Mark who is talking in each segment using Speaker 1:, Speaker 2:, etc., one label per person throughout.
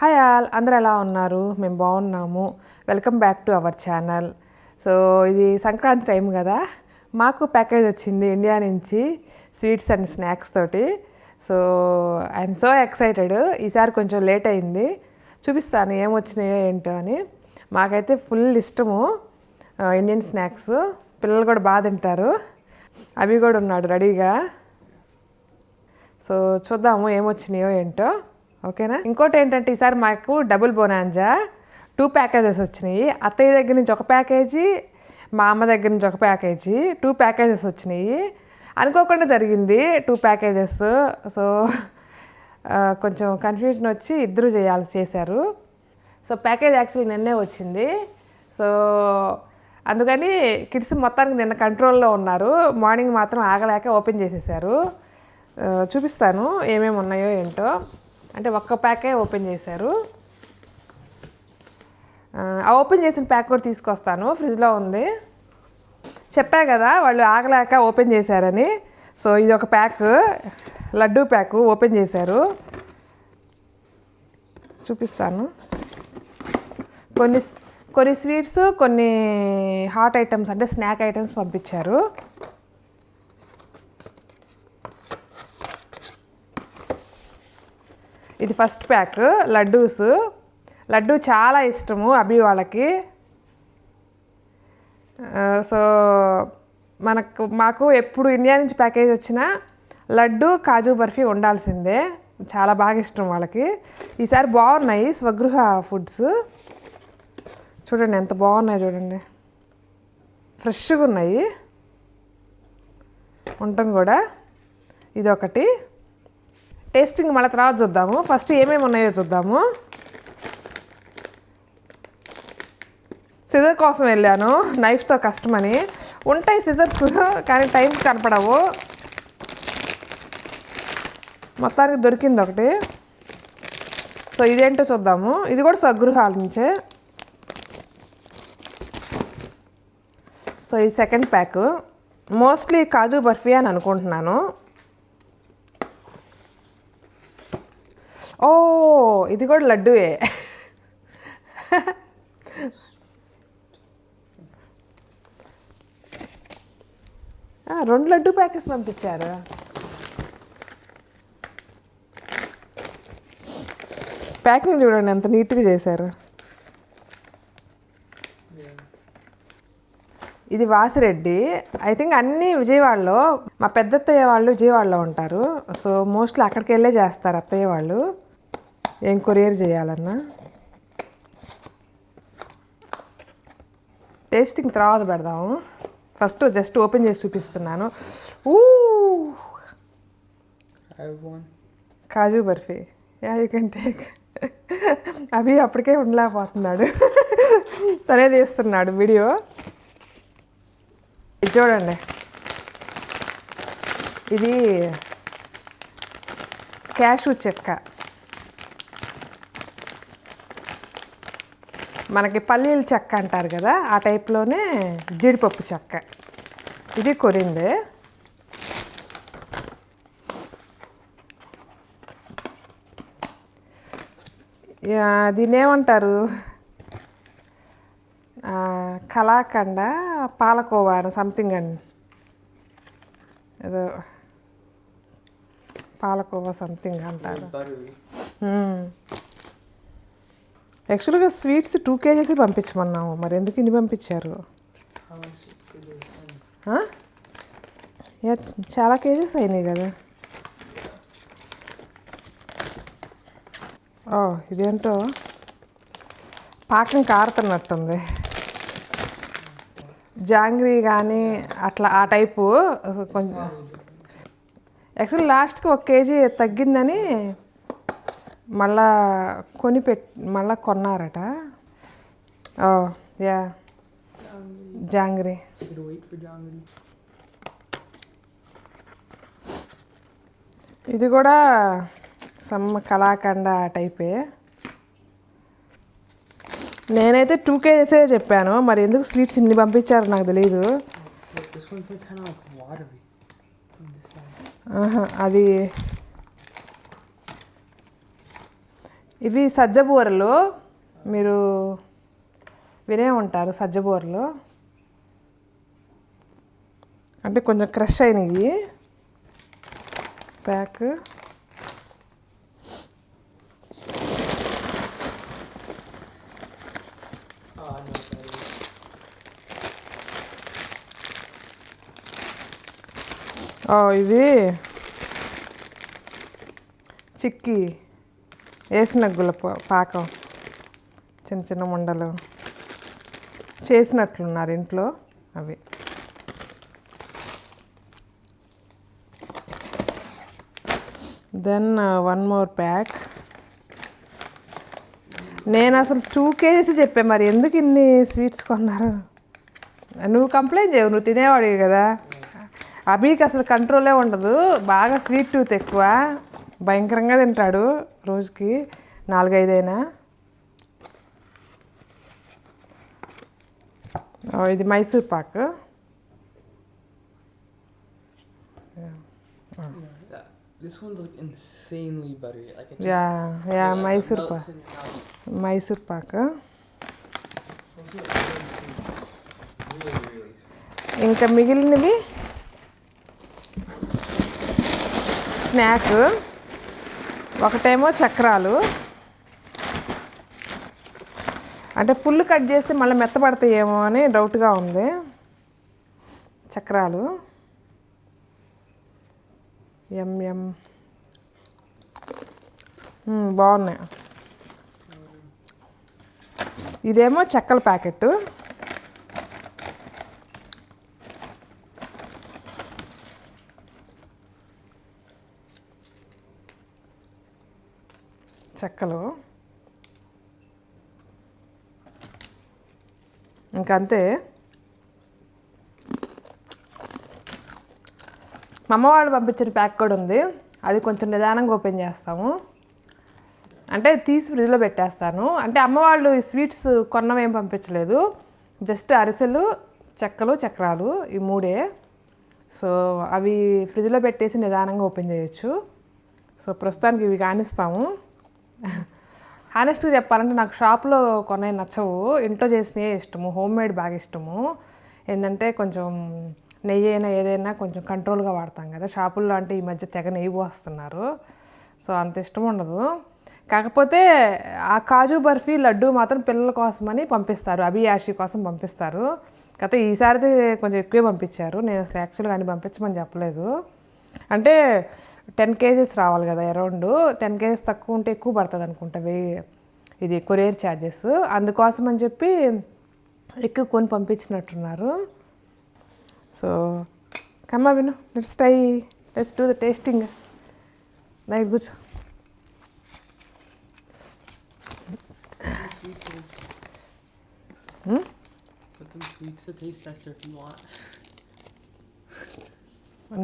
Speaker 1: Hi all, అందరూ ఎలా ఉన్నారు? మేము బాగున్నాము. Welcome back to our channel. So ఇది సంక్రాంతి టైం కదా, మాకు ప్యాకేజ్ వచ్చింది ఇండియా నుంచి స్వీట్స్ అండ్ స్నాక్స్ తోటి. So I'm so excited. ఈసారి కొంచెం లేట్ అయింది, చూపిస్తాను ఏమొచ్చినాయో ఏంటో అని. మాకైతే ఫుల్ ఇష్టము ఇండియన్ స్నాక్స్, పిల్లలు కూడా బాగా తింటారు. అవి కూడా ఉన్నాడు రెడీగా. సో చూద్దాము ఏమొచ్చినాయో ఏంటో, ఓకేనా? ఇంకోటి ఏంటంటే ఈసారి మాకు డబుల్ బోనాంజా 2 ప్యాకేజెస్ వచ్చినాయి. అత్తయ్య దగ్గర నుంచి ఒక ప్యాకేజీ, మా అమ్మ దగ్గర నుంచి ఒక ప్యాకేజీ, 2 ప్యాకేజెస్ వచ్చినాయి. అనుకోకుండా జరిగింది 2 ప్యాకేజెస్. సో కొంచెం కన్ఫ్యూజన్ వచ్చి ఇద్దరు చేశారు. సో ప్యాకేజ్ యాక్చువల్లీ నిన్నే వచ్చింది. సో అందుకని కిడ్స్ మొత్తానికి నిన్న కంట్రోల్లో ఉన్నారు. మార్నింగ్ మాత్రం ఆగలేక ఓపెన్ చేసేసారు. చూపిస్తాను ఏమేమి ఉన్నాయో ఏంటో. అంటే ఒక్క ప్యాకే ఓపెన్ చేశారు. ఆ ఓపెన్ చేసిన ప్యాక్ కూడా తీసుకొస్తాను, ఫ్రిడ్జ్లో ఉంది. చెప్పా కదా వాళ్ళు ఆగలేక ఓపెన్ చేశారని. సో ఇది ఒక ప్యాక్, లడ్డూ ప్యాకు ఓపెన్ చేశారు. చూపిస్తాను. కొన్ని స్వీట్స్, కొన్ని హాట్ ఐటమ్స్ అంటే స్నాక్ ఐటమ్స్ పంపించారు. ఇది ఫస్ట్ ప్యాక్ లడ్డూస్. లడ్డూ చాలా ఇష్టము అభి వాళ్ళకి. సో మాకు ఎప్పుడు ఇండియా నుంచి ప్యాకేజ్ వచ్చినా లడ్డు కాజు బర్ఫీ ఉండాల్సిందే, చాలా బాగా ఇష్టం వాళ్ళకి. ఈసారి బాగున్నాయి స్వగృహ ఫుడ్స్. చూడండి ఎంత బాగున్నాయి, చూడండి ఫ్రెష్గా ఉన్నాయి. ఉండటం కూడా ఇదొకటి. టేస్టింగ్ మళ్ళీ తర్వాత చూద్దాము, ఫస్ట్ ఏమేమి ఉన్నాయో చూద్దాము. సిజర్ కోసం వెళ్ళాను, నైఫ్తో కష్టమని. ఉంటాయి సిజర్స్ కానీ టైం కనపడవు. మొత్తానికి దొరికింది ఒకటి. సో ఇదేంటో చూద్దాము. ఇది కూడా స్వగృహాల నుంచే. సో ఇది సెకండ్ ప్యాక్, మోస్ట్లీ కాజు బర్ఫీ అని అనుకుంటున్నాను. ఓ ఇది కూడా లడ్డూయే. రెండు లడ్డూ ప్యాకెట్స్ పంపించారు. ప్యాకింగ్ చూడండి ఎంత నీట్గా చేశారు. ఇది వాసిరెడ్డి. ఐ థింక్ అన్నీ విజయవాడలో, మా పెద్దత్తయ్య వాళ్ళు విజయవాడలో ఉంటారు. సో మోస్ట్లీ అక్కడికి వెళ్ళే చేస్తారు అత్తయ్య వాళ్ళు, ఏం కొరియర్ చేయాలన్నా. టేస్టింగ్ తర్వాత పెడదాము, ఫస్ట్ జస్ట్ ఓపెన్ చేసి చూపిస్తున్నాను. Kaju barfi, yeah you can take. అవి అప్పటికే ఉండలేకపోతున్నాడు, తనే తీస్తున్నాడు వీడియో. ఇది చూడండి, ఇది క్యాషూ చెక్క. మనకి పల్లీల చెక్క అంటారు కదా, ఆ టైప్లోనే జీడిపప్పు చెక్క. ఇది కొరిందే. దీన్ని ఏమంటారు, కలాకండ పాలకోవా సంథింగ్ అండి, ఏదో పాలకోవా సంథింగ్ అంటారు. యాక్చువల్గా స్వీట్స్ 2 కేజెస్ పంపించమన్నాము, మరి ఎందుకు ఇన్ని పంపించారు? చాలా కేజెస్ అయినాయి కదా. ఇదేంటో పాకం కారుతున్నట్టుంది, జాంగ్రీ కానీ అట్లా ఆ టైపు. కొంచెం యాక్చువల్లీ లాస్ట్కి 1 కేజీ తగ్గిందని మళ్ళా మళ్ళా కొన్నారట. యా జాంగ్రీ. ఇది కూడా సమ్మ కలాకండ టైపే. నేనైతే 2 కేజెసే చెప్పాను, మరి ఎందుకు స్వీట్స్ ఇన్ని పంపించారో నాకు తెలియదు. అది ఇవి సజ్జ బూరలు, మీరు వినే ఉంటారు సజ్జ బూరలు. అంటే కొంచెం క్రష్ అయినవి ప్యాక్. ఇది చిక్కీ వేసినగ్గుల పాకం, చిన్న చిన్న ఉండలు చేసినట్లున్నారు ఇంట్లో అవి. Then 1 more pack. నేను అసలు 2 kgs చెప్పాను, మరి ఎందుకు ఇన్ని స్వీట్స్ కొన్నారు? నువ్వు కంప్లైంట్ చేయవు, నువ్వు తినేవాడివి కదా. అభికి అసలు కంట్రోలే ఉండదు, బాగా స్వీట్ టూత్ ఎక్కువ, భయంకరంగా తింటాడు, రోజుకి 4-5 అయినా. ఇది Mysore Pak.
Speaker 2: This one's like insanely buttery. Like it just,
Speaker 1: yeah,
Speaker 2: like
Speaker 1: Mysore
Speaker 2: melts
Speaker 1: Pak.
Speaker 2: in your mouth.
Speaker 1: Mysore Pak.
Speaker 2: Also, it's really sweet. Really sweet.
Speaker 1: ఇంకా మిగిలినవి స్నాక్. ఒకటేమో చక్రాలు, అంటే ఫుల్ కట్ చేస్తే మళ్ళీ మెత్తపడతాయేమో అని డౌట్గా ఉంది. చక్రాలు బాగున్నాయి. ఇదేమో చెక్కల ప్యాకెట్. చెక్కలు ఇంకంతే. మా అమ్మ వాళ్ళు పంపించిన ప్యాక్ కూడా ఉంది, అది కొంచెం నిదానంగా ఓపెన్ చేస్తాము. అంటే తీసి ఫ్రిడ్జ్లో పెట్టేస్తాను. అంటే అమ్మ వాళ్ళు ఈ స్వీట్స్ కొన్నవేం పంపించలేదు, జస్ట్ అరిసెలు, చెక్కలు, చక్రాలు, ఈ 3. సో అవి ఫ్రిడ్జ్లో పెట్టేసి నిదానంగా ఓపెన్ చేయొచ్చు. సో ప్రస్తుతానికి ఇవి కానిస్తాము. హానెస్ట్గా చెప్పాలంటే నాకు షాప్లో కొన్నవి నచ్చవు, ఇంట్లో చేసినవే ఇష్టము. హోమ్ మేడ్ బాగా ఇష్టము. ఏంటంటే కొంచెం నెయ్యి అయినా ఏదైనా కొంచెం కంట్రోల్గా వాడతాం కదా. షాపుల్లో అంటే ఈ మధ్య తెగ నెయ్యి పోస్తున్నారు, సో అంత ఇష్టం ఉండదు. కాకపోతే ఆ కాజు బర్ఫీ, లడ్డు మాత్రం పిల్లల కోసమని పంపిస్తారు, అభి యాషి కోసం పంపిస్తారు. కాకపోతే ఈసారి కొంచెం ఎక్కువే పంపించారు. నేను అసలు యాక్చువల్గా అని పంపించమని చెప్పలేదు. అంటే 10 kgs రావాలి కదా, అరౌండ్ 10 kgs తక్కువ ఉంటే ఎక్కువ పడుతుంది అనుకుంటా ఇది కొరియర్ ఛార్జెస్. అందుకోసం అని చెప్పి ఎక్కువ కొని పంపించినట్టున్నారు. సో కమ్మా విను, let's do the tasting. Night కూర్చో.
Speaker 2: Put some sweets to taste tester if you want.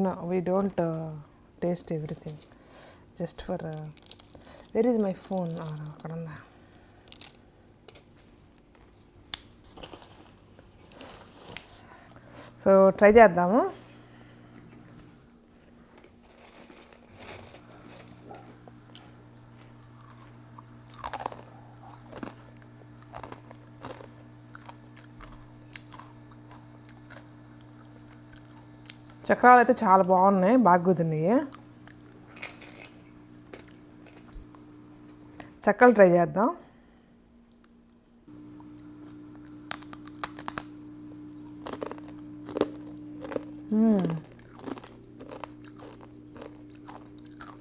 Speaker 1: No, we don't taste everything. Just for where is my phone? అక్కడ ఉందా? సో ట్రై చేద్దాము. చక్రాలు అయితే చాలా బాగున్నాయి, బాగా కుదిరినాయి. చక్కలు ట్రై చేద్దాం.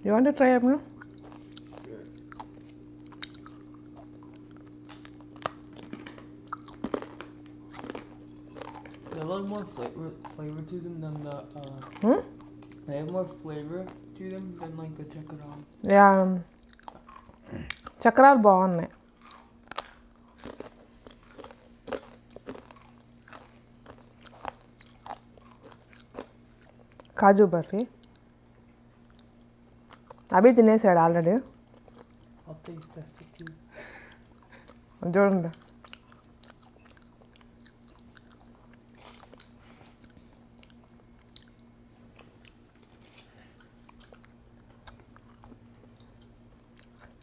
Speaker 1: You want to try it, no?
Speaker 2: They have like more flavor to them than the. They have more flavor to them than like the chakaram.
Speaker 1: Yeah. చక్రాలు బాగున్నాయి. కాజు బర్ఫీ అవి తినేసాడు already.
Speaker 2: I'll taste test it too.
Speaker 1: చూడండి.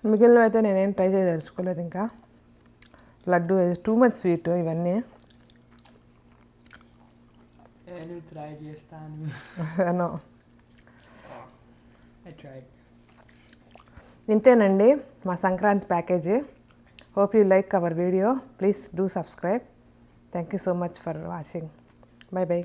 Speaker 1: మిగిలినవి అయితే నేనేం try చేయదలుచుకోలేదు ఇంకా. Laddu too much sweet ఇవన్నీ.
Speaker 2: నేను ట్రై చేస్తాను.
Speaker 1: అను
Speaker 2: I tried.
Speaker 1: ఇంతేనండి మా Sankranti package. Hope you like our video. Please do subscribe. Thank you so much for watching. By by.